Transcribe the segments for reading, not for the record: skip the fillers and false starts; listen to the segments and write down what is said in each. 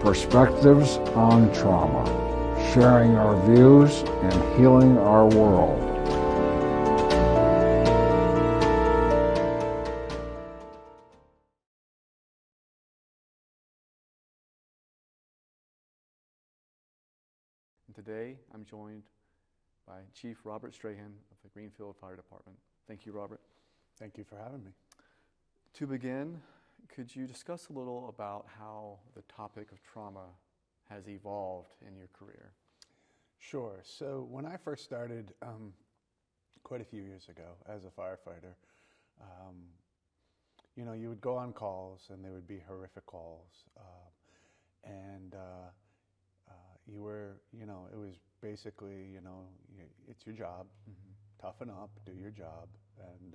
Perspectives on Trauma, sharing our views and healing our world. Today, I'm joined by Chief Robert Strahan of the Greenfield Fire Department. Thank you, Robert. Thank you for having me. To begin, could you discuss a little about how the topic of trauma has evolved in your career? Sure. So when I first started quite a few years ago as a firefighter, you would go on calls and they would be horrific calls. You were, it was basically, it's your job, toughen up, do your job. And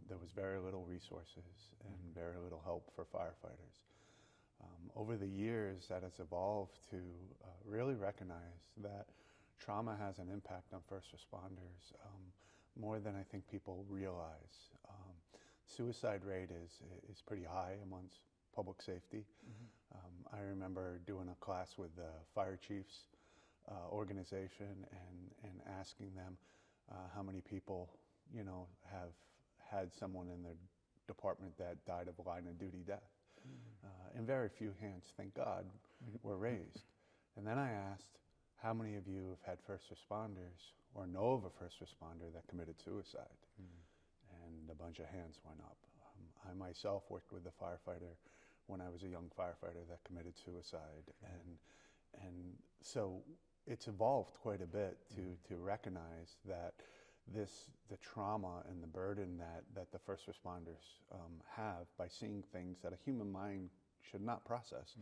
there was very little resources and very little help for firefighters. Over the years, that has evolved to really recognize that trauma has an impact on first responders more than I think people realize. Suicide rate is pretty high amongst public safety. I remember doing a class with the fire chiefs organization and asking them how many people, have had someone in their department that died of line of duty death. And very few hands, thank God, were raised. And then I asked, how many of you have had first responders or know of a first responder that committed suicide? And a bunch of hands went up. I myself worked with a firefighter when I was a young firefighter that committed suicide. And so it's evolved quite a bit to recognize that the trauma and the burden that the first responders have by seeing things that a human mind should not process.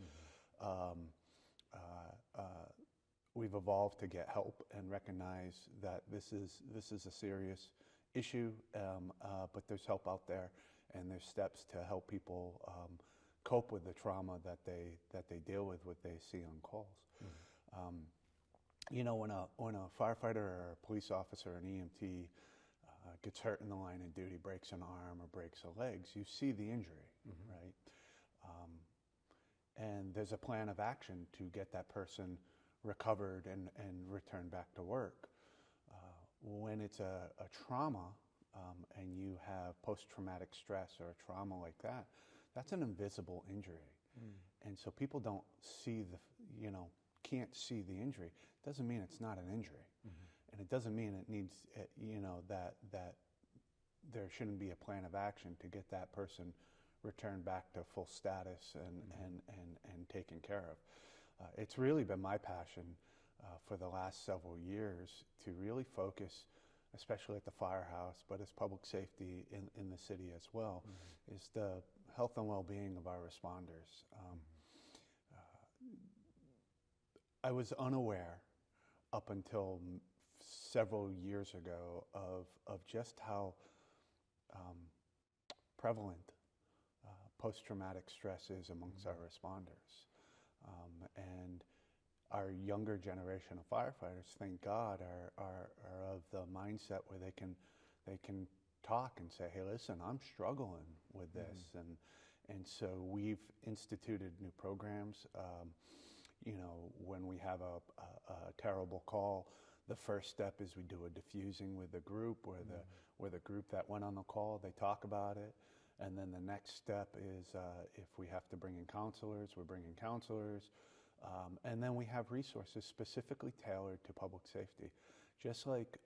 We've evolved to get help and recognize that this is a serious issue, but there's help out there and there's steps to help people cope with the trauma that they deal with, what they see on calls. When a firefighter or a police officer, an EMT, gets hurt in the line of duty, breaks an arm or breaks a leg, you see the injury, right? And there's a plan of action to get that person recovered and returned back to work. When it's a trauma and you have post-traumatic stress or a trauma like that, that's an invisible injury. And so people don't see can't see the injury. Doesn't mean it's not an injury. And it doesn't mean it needs, that there shouldn't be a plan of action to get that person returned back to full status and taken care of. It's really been my passion for the last several years to really focus, especially at the firehouse, but as public safety in the city as well, is the health and well-being of our responders. I was unaware up until several years ago of just how prevalent post-traumatic stress is amongst our responders. And our younger generation of firefighters, thank God, are of the mindset where they can talk and say, hey, listen, I'm struggling with this. And so we've instituted new programs. When we have a terrible call, the first step is we do a diffusing with the group where the group that went on the call, they talk about it. And then the next step is if we have to bring in counselors, we're bringing counselors. And then we have resources specifically tailored to public safety. Just like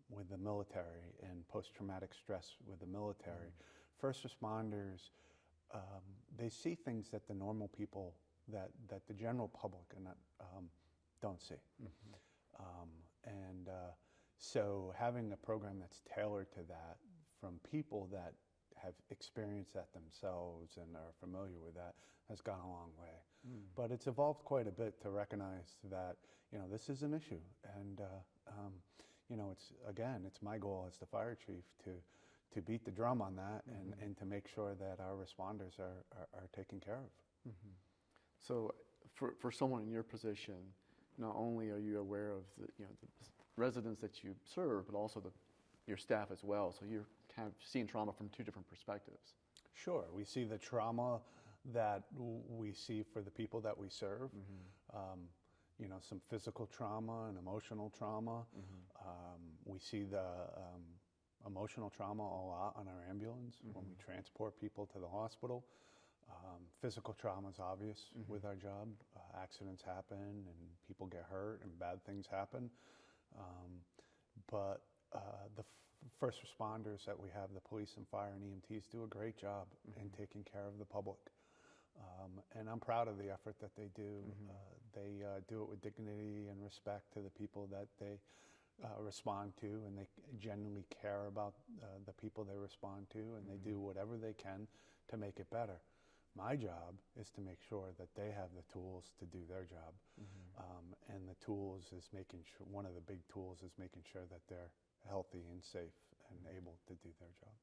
with the military and post-traumatic stress with the military, first responders, they see things that the normal people, that the general public don't see. So having a program that's tailored to that from people that have experienced that themselves and are familiar with that has gone a long way. But it's evolved quite a bit to recognize that, this is an issue. And, it's my goal as the fire chief to beat the drum on that and to make sure that our responders are taken care of. So for someone in your position, not only are you aware of the residents that you serve, but also your staff as well. So you're kind of seeing trauma from two different perspectives. Sure, we see the trauma that we see for the people that we serve. You know, some physical trauma and emotional trauma. We see the emotional trauma a lot on our ambulance when we transport people to the hospital. Physical trauma is obvious with our job. Accidents happen and people get hurt and bad things happen. But the first responders that we have, the police and fire and EMTs, do a great job in taking care of the public. And I'm proud of the effort that they do. They do it with dignity and respect to the people that they respond to, and they genuinely care about the people they respond to, and they do whatever they can to make it better. My job is to make sure that they have the tools to do their job. And the tools is making sure, one of the big tools is making sure that they're healthy and safe and able to do their job.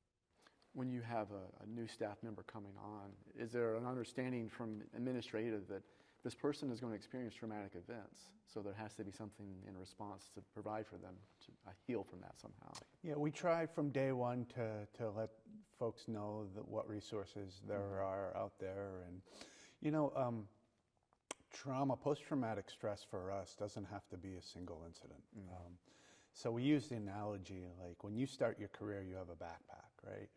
When you have a new staff member coming on, is there an understanding from administrative that this person is going to experience traumatic events, so there has to be something in response to provide for them to heal from that somehow? Yeah, we try from day one to let folks know that what resources there are out there. And, you know, trauma, post-traumatic stress for us doesn't have to be a single incident. So we use the analogy, like when you start your career, you have a backpack, right?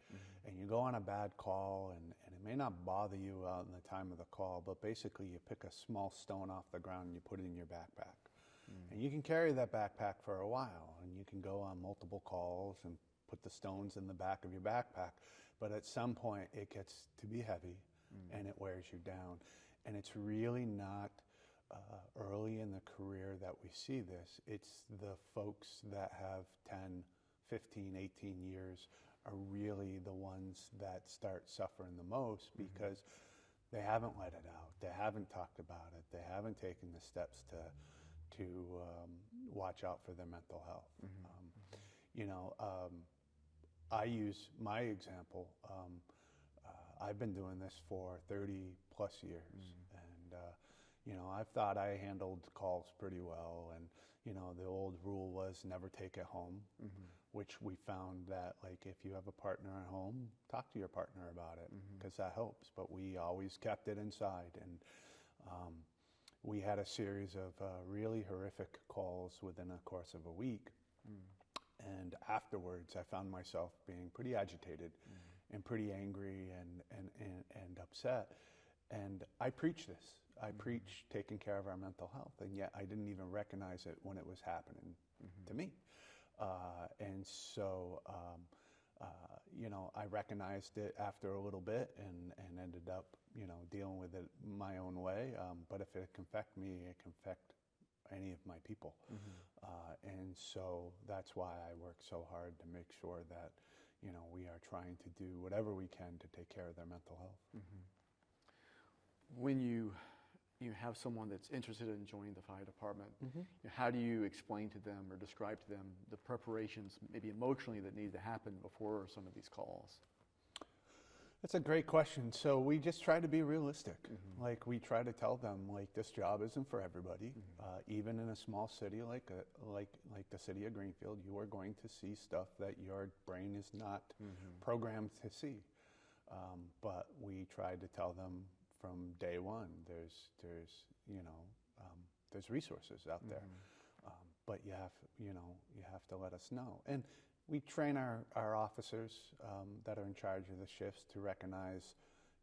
And you go on a bad call, and it may not bother you out in the time of the call, but basically you pick a small stone off the ground and you put it in your backpack. And you can carry that backpack for a while, and you can go on multiple calls and put the stones in the back of your backpack. But at some point, it gets to be heavy, and it wears you down. And it's really not early in the career that we see this. It's the folks that have 10, 15, 18 years are really the ones that start suffering the most because they haven't let it out. They haven't talked about it. They haven't taken the steps to watch out for their mental health. You know, I use my example. I've been doing this for 30 plus years, and you know, I've thought I handled calls pretty well, and you know, the old rule was never take it home, which we found that, like, if you have a partner at home, talk to your partner about it, because that helps. But we always kept it inside, and we had a series of really horrific calls within a course of a week. And afterwards, I found myself being pretty agitated and pretty angry and upset. And I preach this. I preach taking care of our mental health, and yet I didn't even recognize it when it was happening to me. And so, you know, I recognized it after a little bit and ended up, you know, dealing with it my own way. But if it can affect me, it can affect any of my people. And so that's why I work so hard to make sure that, you know, we are trying to do whatever we can to take care of their mental health. When you have someone that's interested in joining the fire department, how do you explain to them or describe to them the preparations, maybe emotionally, that need to happen before some of these calls? That's a great question. So we just try to be realistic. Like, we try to tell them, like, this job isn't for everybody. Even in a small city like the city of Greenfield, you are going to see stuff that your brain is not programmed to see. But we try to tell them from day one, there's you know, there's resources out there. But you have to let us know. And we train our officers that are in charge of the shifts to recognize,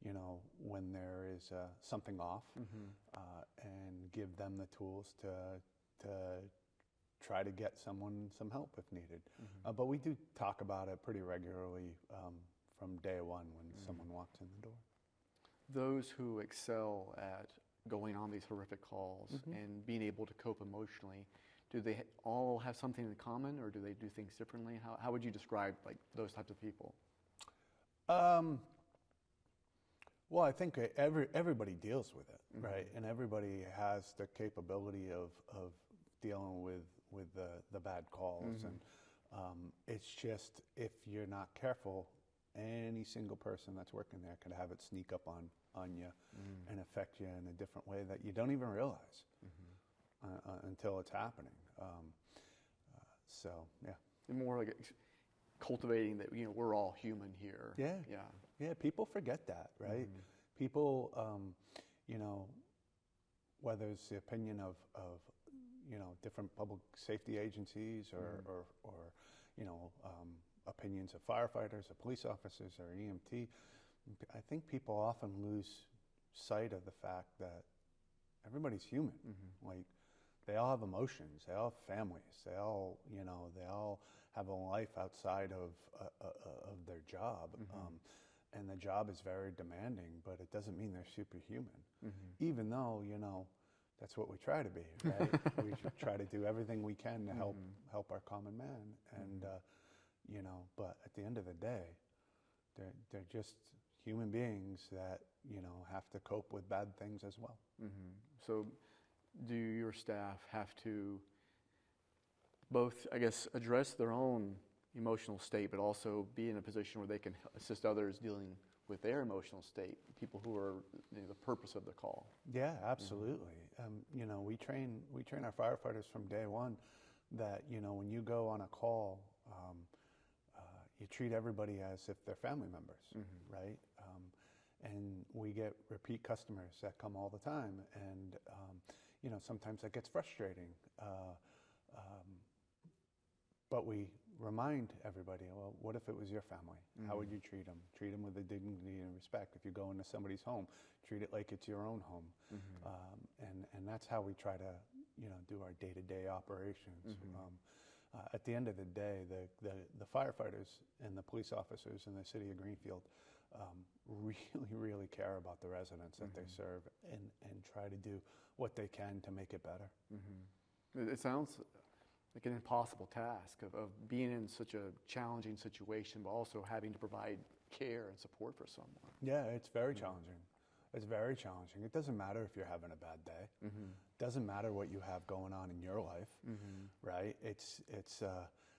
you know, when there is something off, and give them the tools to try to get someone some help if needed. But we do talk about it pretty regularly from day one when someone walks in the door. Those who excel at going on these horrific calls and being able to cope emotionally, do they all have something in common, or do they do things differently? How would you describe, like, those types of people? Well, I think everybody deals with it, right? And everybody has the capability of dealing with the bad calls. And it's just, if you're not careful, any single person that's working there could have it sneak up on you and affect you in a different way that you don't even realize until it's happening. So, yeah. And more like cultivating that, you know, we're all human here. Yeah. People forget that, right? people, you know, whether it's the opinion of you know, different public safety agencies or you know, opinions of firefighters or police officers or EMT, I think people often lose sight of the fact that everybody's human. Like, they all have emotions, they all have families, they all, you know, they all have a life outside of their job. And the job is very demanding, but it doesn't mean they're superhuman. Even though, you know, that's what we try to be, right? We should try to do everything we can to help our common man. And, you know, but at the end of the day, they're just human beings that, you know, have to cope with bad things as well. So do your staff have to both, I guess, address their own emotional state, but also be in a position where they can assist others dealing with their emotional state, people who are, you know, the purpose of the call? Yeah, absolutely. You know, we train our firefighters from day one that, you know, when you go on a call, you treat everybody as if they're family members, right? And we get repeat customers that come all the time, and you know, sometimes that gets frustrating. But we remind everybody, well, what if it was your family? How would you treat them? Treat them with the dignity and respect. If you go into somebody's home, treat it like it's your own home. And that's how we try to, you know, do our day-to-day operations. At the end of the day, the firefighters and the police officers in the city of Greenfield really care about the residents that they serve, and try to do what they can to make it better. It sounds like an impossible task of being in such a challenging situation, but also having to provide care and support for someone. Yeah, it's very challenging. It's very challenging. It doesn't matter if you're having a bad day. It doesn't matter what you have going on in your life, right? It's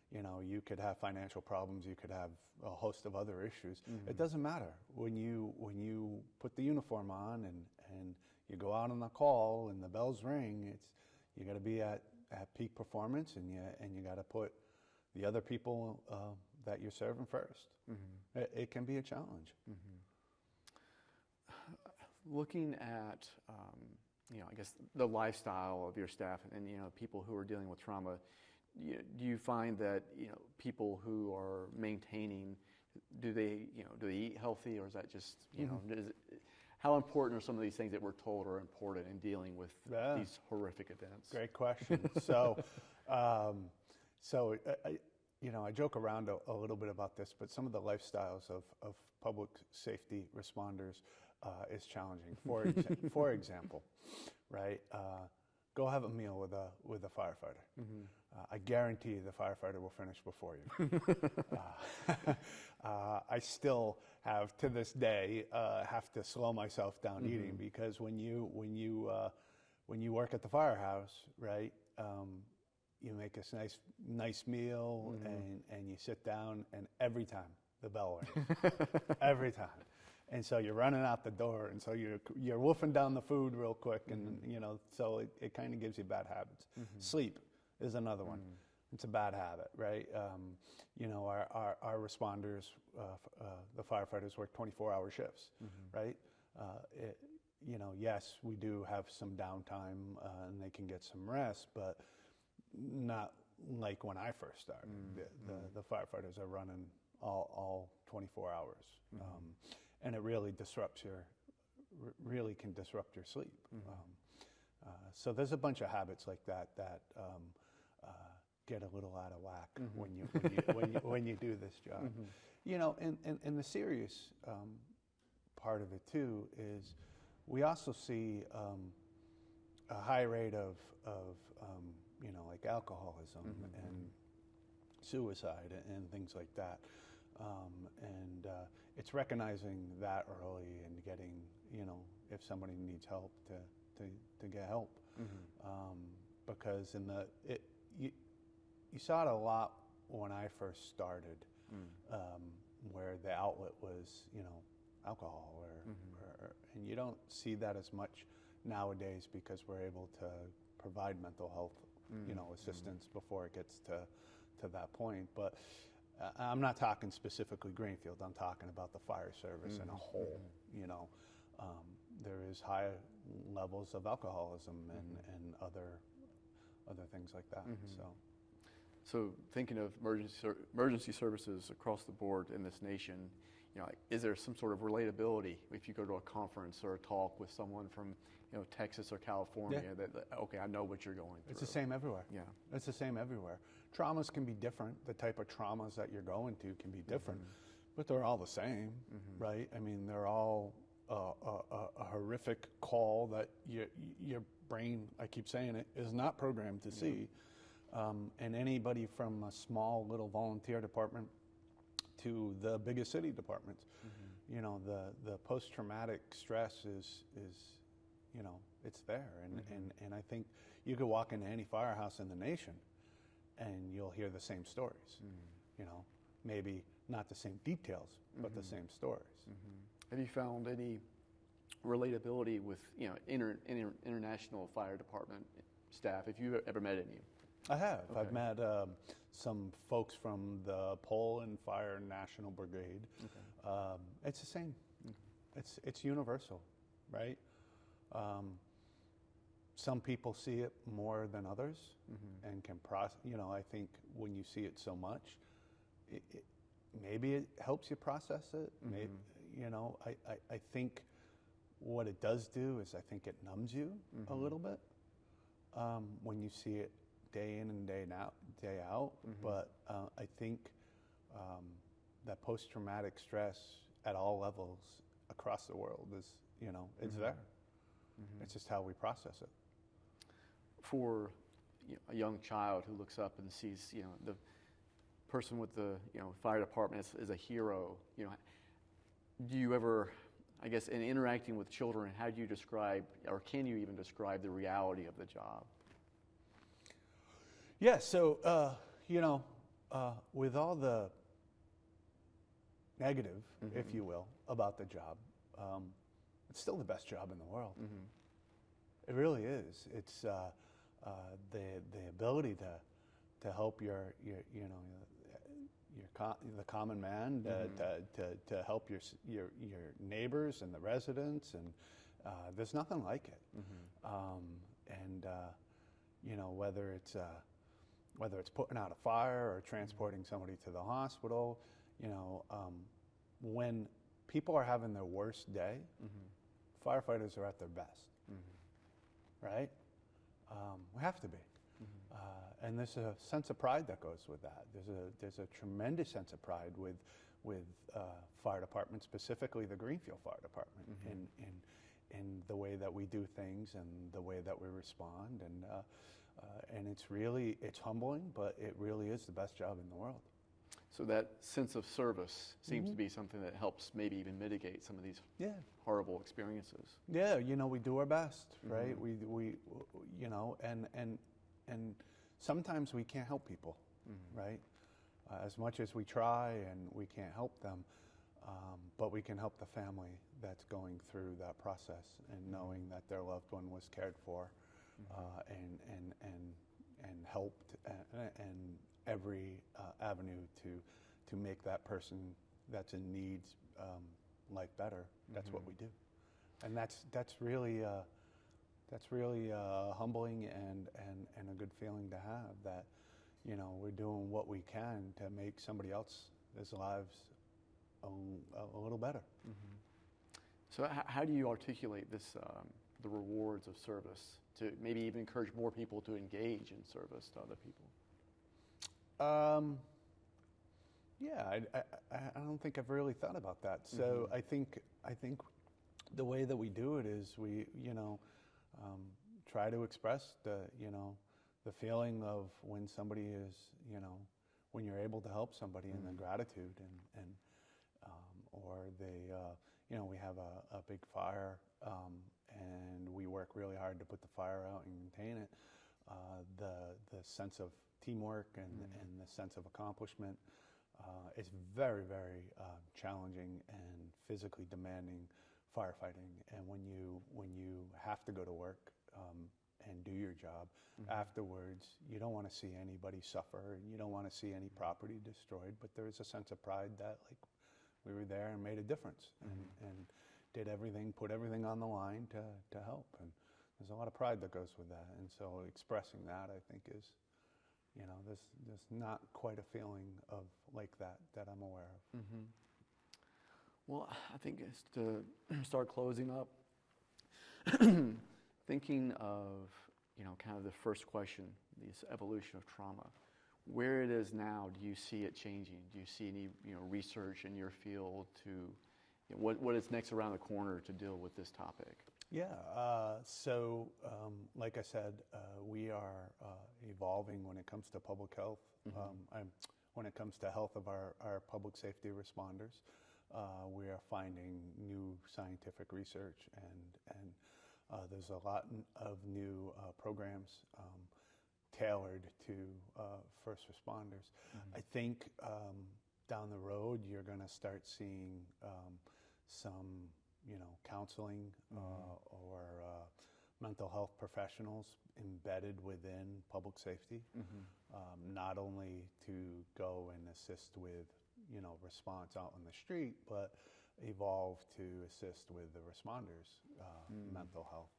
you know, you could have financial problems, you could have a host of other issues. It doesn't matter. When you put the uniform on and you go out on the call and the bells ring, you got to be at peak performance, and you got to put the other people that you're serving first. It can be a challenge. Looking at, you know, I guess the lifestyle of your staff and, you know, people who are dealing with trauma, do you find that, you know, people who are maintaining, do they eat healthy, or is that just, you know, how important are some of these things that we're told are important in dealing with these horrific events? Great question. So, you know, I joke around a little bit about this, but some of the lifestyles of public safety responders is challenging. For example, right? Go have a meal with a firefighter. I guarantee you the firefighter will finish before you. I still have, to this day, have to slow myself down eating, because when you work at the firehouse, right? You make this nice meal, and you sit down, and every time the bell rings, every time. And so you're running out the door, and so you're wolfing down the food real quick, and you know, so it kind of gives you bad habits. Sleep is another one. It's a bad habit, right? You know, our responders, the firefighters, work 24-hour shifts, right? You know, yes, we do have some downtime, and they can get some rest, but not like when I first started. The firefighters are running all 24 hours. And it really can disrupt your sleep. So there's a bunch of habits like that get a little out of whack when you do this job. You know, and the serious part of it too is we also see a high rate of you know, like alcoholism and suicide and things like that. And it's recognizing that early and getting, you know, if somebody needs help to get help. Because you saw it a lot when I first started, where the outlet was, you know, alcohol, and you don't see that as much nowadays, because we're able to provide mental health, you know, assistance before it gets to that point. But I'm not talking specifically Greenfield. I'm talking about the fire service in a whole, you know. there is high levels of alcoholism and other things like that. So thinking of emergency services across the board in this nation, you know, like, is there some sort of relatability if you go to a conference or a talk with someone from, you know, Texas or California that, okay, I know what you're going through? It's the same everywhere. Yeah. It's the same everywhere. Traumas can be different. The type of traumas that you're going to can be different, but they're all the same, right? I mean, they're all a horrific call that your brain, I keep saying it, is not programmed to see. And anybody from a small little volunteer department to the biggest city departments, you know, the post-traumatic stress is, you know, it's there. And I think you could walk into any firehouse in the nation and you'll hear the same stories, you know, maybe not the same details, but the same stories. Have you found any relatability with, you know, international fire department staff, if you've ever met any? I have. Okay. I've met some folks from the Poland Fire National Brigade. It's the same. It's universal, right? Some people see it more than others and can process. You know, I think when you see it so much, maybe it helps you process it. Maybe, you know, I think what it does do is I think it numbs you a little bit when you see it day in and day out. But I think that post-traumatic stress at all levels across the world is, you know, it's there. It's just how we process it. For, you know, a young child who looks up and sees, you know, the person with the, you know, fire department as a hero, you know, do you ever, I guess, in interacting with children, how do you describe, or can you even describe the reality of the job? Yeah, so, you know, with all the negative, if you will, about the job, it's still the best job in the world. It really is. It's the ability to help the common man, to help your neighbors and the residents, and there's nothing like it. You know, whether it's putting out a fire or transporting somebody to the hospital, you know, when people are having their worst day, firefighters are at their best, right? We have to be. And there's a sense of pride that goes with that. There's a tremendous sense of pride with fire departments, specifically the Greenfield Fire Department, in the way that we do things and the way that we respond. And it's humbling, but it really is the best job in the world. So that sense of service seems to be something that helps maybe even mitigate some of these horrible experiences. Yeah, you know, we do our best, right? We you know, and sometimes we can't help people, right? As much as we try, and we can't help them, but we can help the family that's going through that process and knowing that their loved one was cared for, and helped, and every avenue to make that person that's in need life better. That's what we do, and that's really humbling and a good feeling to have, that, you know, we're doing what we can to make somebody else's lives a little better. So how do you articulate this, the rewards of service, to maybe even encourage more people to engage in service to other people? Yeah, I don't think I've really thought about that. So I think the way that we do it is we, you know, try to express the feeling of when somebody is, you know, when you're able to help somebody, and the gratitude, and or they, you know, we have a big fire, and we work really hard to put the fire out and contain it. The sense of teamwork and the sense of accomplishment is very, very challenging and physically demanding firefighting. And when you have to go to work and do your job, afterwards, you don't want to see anybody suffer, and you don't want to see any property destroyed, but there is a sense of pride that, like, we were there and made a difference. And did everything, put everything on the line to help. And there's a lot of pride that goes with that. And so expressing that, I think, is, there's not quite a feeling of like that I'm aware of. Mm-hmm. Well, I think it's to start closing up, thinking of, kind of the first question, this evolution of trauma. Where it is now, do you see it changing? Do you see any, research in your field to, what is next around the corner to deal with this topic? Yeah, so like I said, we are evolving when it comes to public health, when it comes to health of our public safety responders. We are finding new scientific research, and there's a lot of new programs tailored to first responders. I think down the road you're going to start seeing some, counseling or mental health professionals embedded within public safety, not only to go and assist with, response out on the street, but evolve to assist with the responders' mental health.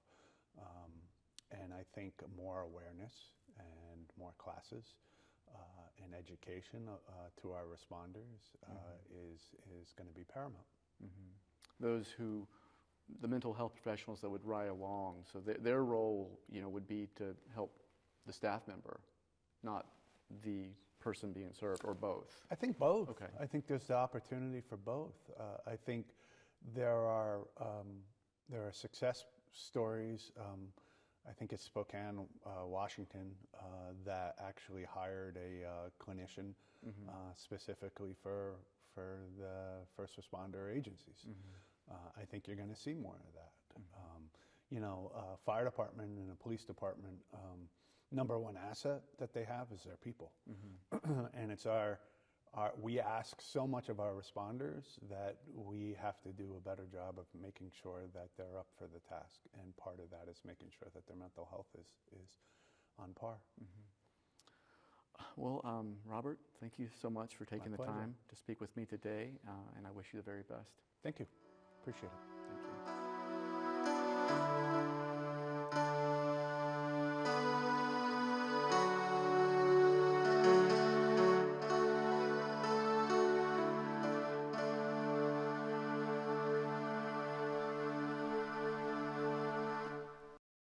And I think more awareness and more classes and education to our responders is going to be paramount. Those the mental health professionals that would ride along, so their role, would be to help the staff member, not the person being served, or both? I think both. Okay. I think there's the opportunity for both. I think there are success stories. I think it's Spokane, Washington, that actually hired a clinician specifically for the first responder agencies. I think you're going to see more of that. Fire department and a police department, number one asset that they have is their people. And it's we ask so much of our responders that we have to do a better job of making sure that they're up for the task. And part of that is making sure that their mental health is on par. Well, Robert, thank you so much for taking the pleasure. time to speak with me today, and I wish you the very best. Thank you. Appreciate it. Thank you.